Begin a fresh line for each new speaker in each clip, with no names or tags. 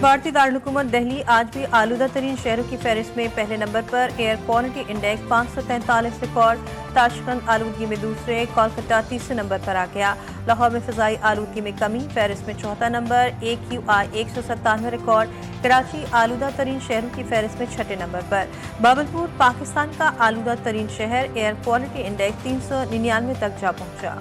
सफारती दारुल-हुकूमत दिल्ली आज भी आलूदा तरीन शहरों की फहरिस्त में पहले नंबर पर। Air quality index 543 record. Tashkent आलूदगी में दूसरे, कोलकाता तीसरे नंबर पर आ गया। लाहौर में फ़िज़ाई आलूदगी में कमी, फहरिस्त में चौथा नंबर। AQI 197 record. कराची आलूदा तरीन शहरों की फहरिस्त में छठे नंबर पर। बाबलपुर पाकिस्तान का आलूदा तरीन शहर, एयर क्वालिटी इंडेक्स 399 तक जा पहुंचा।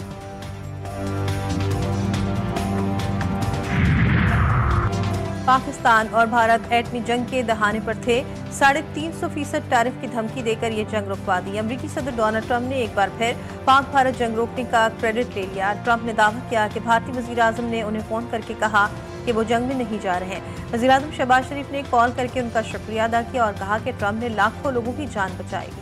पाकिस्तान और भारत एटमी जंग के दहाने पर थे। 350% टैरिफ की धमकी देकर ये जंग रुकवा दी। अमरीकी सदर डोनाल्ड ट्रंप ने एक बार फिर पाक भारत जंग रोकने का क्रेडिट ले लिया। ट्रंप ने दावा किया कि भारतीय वज़ीर आज़म ने उन्हें फ़ोन करके कहा कि वो जंग में नहीं जा रहे हैं। वज़ीर आज़म शहबाज शरीफ ने कॉल करके उनका शुक्रिया अदा किया और कहा कि ट्रंप ने लाखों लोगों की जान बचाई।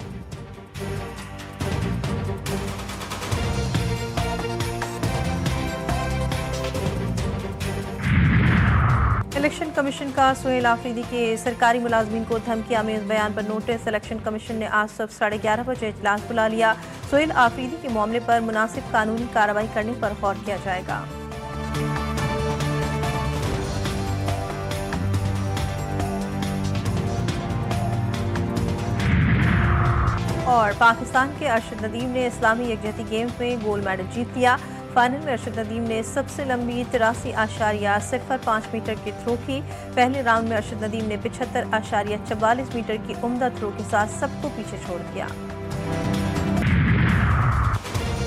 इलेक्शन कमीशन का सोहेल आफरीदी के सरकारी मुलाजमीन को धमकी आमेज बयान पर नोटिस। इलेक्शन कमीशन ने आज सुबह 11:30 बजे इजलास बुला लिया। सोहेल आफरीदी के मामले पर मुनासिब कानूनी कार्रवाई करने पर गौर किया जाएगा। और पाकिस्तान के अरशद नदीम ने इस्लामी यकजहती गेम्स में गोल्ड मेडल जीत लिया। फाइनल में अरशद नदीम ने सबसे लंबी 83.05 मीटर की थ्रो की। पहले राउंड में अरशद नदीम ने 75.44 मीटर की उम्दा थ्रो के साथ सबको पीछे छोड़ दिया।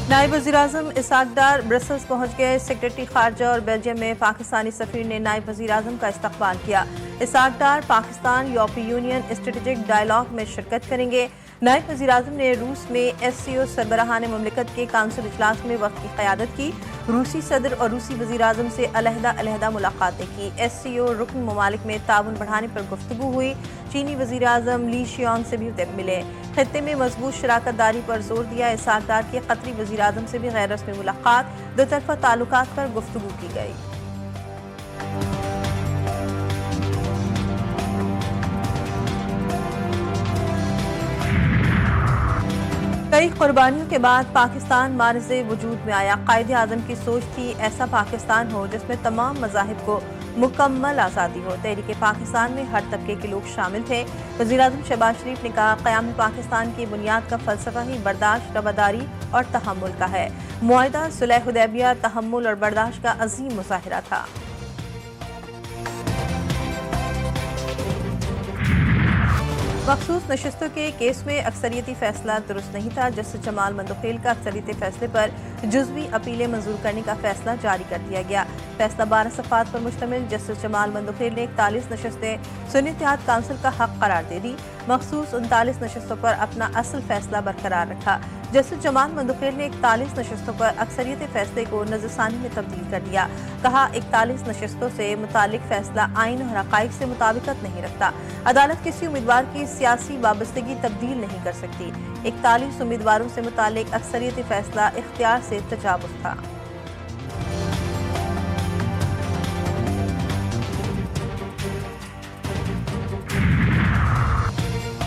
नायब वज़ीर-ए-आज़म इसहाक डार ब्रसल्स पहुंच गए। सेक्रेटरी खारजा और बेल्जियम में पाकिस्तानी सफीर ने नायब वज़ीर-ए-आज़म का इस्तकबाल किया। इसहाक डार पाकिस्तान यूरोपीय यूनियन स्ट्रेटेजिक डायलॉग में शिरकत करेंगे। नायब वज़ीर-ए-आज़म ने रूस में SCO सरबराहान मुमलिकत के काउंसिल इजलास में वक्त की क़यादत की। रूसी सदर और रूसी वज़ीर-ए-आज़म से अलहदा मुलाकातें की। SCO रुकन ममालिक में ताउन बढ़ाने पर गुफ्तगू हुई। चीनी वज़ीर-ए-आज़म ली शियांग से भी मिले। खित्ते में मजबूत शराकत दारी पर जोर दिया। इसहाक डार की कतरी वज़ीर-ए-आज़म से भी गैर रस्मी मुलाकात, दो तरफ़ा ताल्लुकात पर गुफ्तगू की गई। कई कुर्बानियों के बाद पाकिस्तान मारिज़े वजूद में आया। कायदे आज़म की सोच थी ऐसा पाकिस्तान हो जिसमें तमाम मज़ाहिब को मुकम्मल आज़ादी हो। तहरीक पाकिस्तान में हर तबके के लोग शामिल थे। वज़ीर-ए-आज़म शहबाज शरीफ ने कहा, क़याम पाकिस्तान की बुनियाद का फ़लसफ़ा ही बर्दाश्त, रवादारी और तहम्मुल का है। मुआहिदा सुलह हुदैबिया तहम्मुल और बर्दाश्त का अज़ीम मुज़ाहिरा था। मखसूस नशिस्तों के केस में अक्सरियती फैसला दुरुस्त नहीं था। जस्टिस जमाल मंदोखेल का अक्सरियती फैसले पर जुज़वी अपीलें मंजूर करने का फैसला जारी कर दिया गया। फैसला 12 सफ़ात पर मुश्तमिल। जस्टिस जमाल मंदोखेल ने 41 नशिस्तें सुन्नी इत्तेहाद काउंसिल का हक करार दे दी। मखसूस 39 नशिस्तों पर अपना असल फैसला बरकरार रखा। जस्टिस जमाल मंदोखेल ने 41 नशिस्तों पर अक्सरियती फैसले को नज़रसानी में तब्दील कर दिया। कहा, 41 नशिस्तों से मुतालिक फैसला आइन और हक़ाइक़ से मुताबिकत नहीं रखता। अदालत किसी उम्मीदवार की सियासी वाबस्तगी तब्दील नहीं कर सकती। 41 उम्मीदवारों से मुतालिक अक्सरियती फैसला इख्तियार से तजावुज़ था।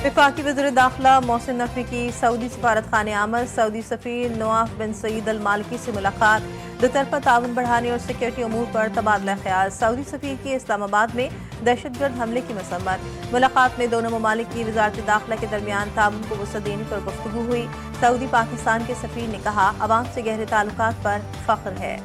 वफाकी वज़ीर दाखिला मोहसिन नकवी की सऊदी सफारत खाने आमद। सऊदी सफ़ीर नवाफ बिन सईद अल मालिकी से मुलाकात। दो तरफ़ा ताउन बढ़ाने और सिक्योरिटी अमूर पर तबादला ख्याल। सऊदी सफ़ीर की इस्लामाबाद में दहशतगर्द हमले की मसम्मत। मुलाकात में दोनों ममालिक की वज़ारत दाखिला के दरमियान ताउन को वसअत देने पर गुफ्तगू हुई। सऊदी पाकिस्तान के सफ़ीर ने कहा, अवाम से गहरे ताल्लुकात पर फ़ख्र है।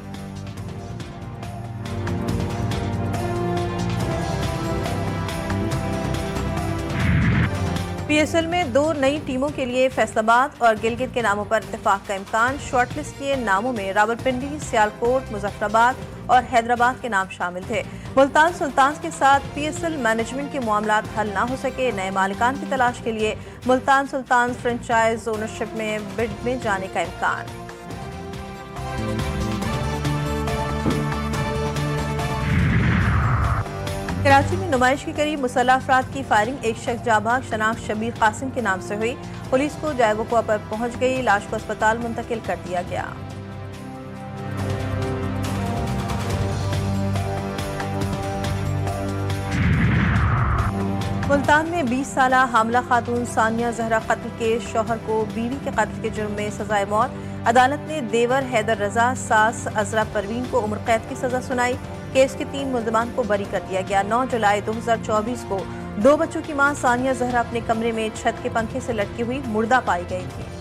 PSL में 2 नई टीमों के लिए फैसलाबाद और गिलगित के नामों पर इत्तेफाक का इम्कान। शॉर्टलिस्ट किए नामों में रावलपिंडी, सियालकोट, मुजफ्फराबाद और हैदराबाद के नाम शामिल थे। मुल्तान सुल्तान्स के साथ PSL मैनेजमेंट के मामलात हल ना हो सके। नए मालिकान की तलाश के लिए मुल्तान सुल्तान्स फ्रेंचाइज ओनरशिप में बिड में जाने का इम्कान। कराची में नुमाइश के करीब मुसल्लह अफराद की फायरिंग। एक शख्स जाबाग शनाख्त शबीर कासिम के नाम से हुई। पुलिस को जाए वक़्वा पर पहुंच गई। लाश को अस्पताल मुंतकिल कर दिया गया। मुल्तान में 20 साला हामला खातून सानिया जहरा कत्ल के शौहर को बीवी के कत्ल के जुर्म में सजाए मौत। अदालत ने देवर हैदर रजा, सास अजरा परवीन को उम्र कैद की सजा सुनाई। केस के 3 मुल्जिमान को बरी कर दिया गया। 9 जुलाई 2024 को 2 बच्चों की मां सानिया जहरा अपने कमरे में छत के पंखे से लटकी हुई मुर्दा पाई गई थी।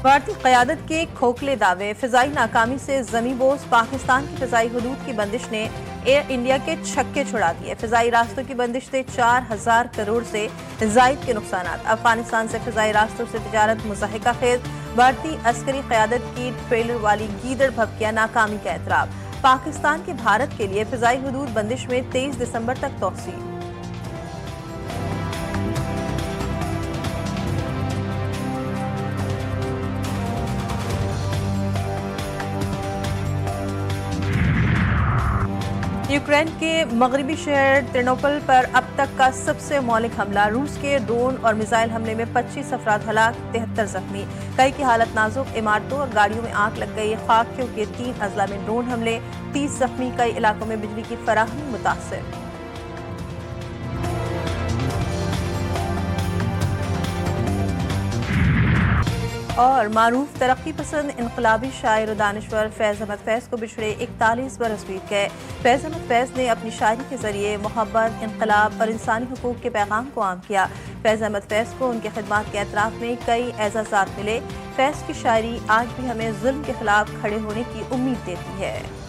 भारतीय क़यादत के खोखले दावे, फ़िज़ाई नाकामी से ज़मींबोस पाकिस्तान की फ़िज़ाई हदूद की बंदिश ने एयर इंडिया के छक्के छुड़ा दिए। फ़िज़ाई रास्तों की बंदिश से 4000 करोड़ से ज़ायद के नुकसानात। अफगानिस्तान से फ़िज़ाई रास्तों से तिजारत मुज़ाहिका खेज, भारतीय अस्करी क़यादत की ट्रेलर वाली गीदड़ भभकिया नाकामी का एतराफ़। पाकिस्तान के भारत के लिए फ़िज़ाई हदूद बंदिश में 23 दिसंबर तक तौसील। यूक्रेन के मगरबी शहर तेरनोपिल पर अब तक का सबसे मौलिक हमला। रूस के ड्रोन और मिसाइल हमले में 25 अफराद हलाक, 73 जख्मी। कई की हालत नाजुक। इमारतों और गाड़ियों में आग लग गई। खाकियों के 3 अजला में ड्रोन हमले, 30 जख्मी। कई इलाकों में बिजली की फराहमी मुतासिर। और मारूफ तरक्की पसंद इनकलाबी शायर और दानिश्वर फैज़ अहमद फैज़ को बिछड़े 41 बरस बीत गए। फैज़ अहमद फैज़ ने अपनी शायरी के जरिए मोहब्बत, इनकलाब और इंसानी हुकूक के पैगाम को आम किया। फैज़ अहमद फैज़ को उनके खिदमात के एतराफ़ में कई एजाज़ात मिले। फैज़ की शायरी आज भी हमें जुल्म के खिलाफ खड़े होने की उम्मीद देती है।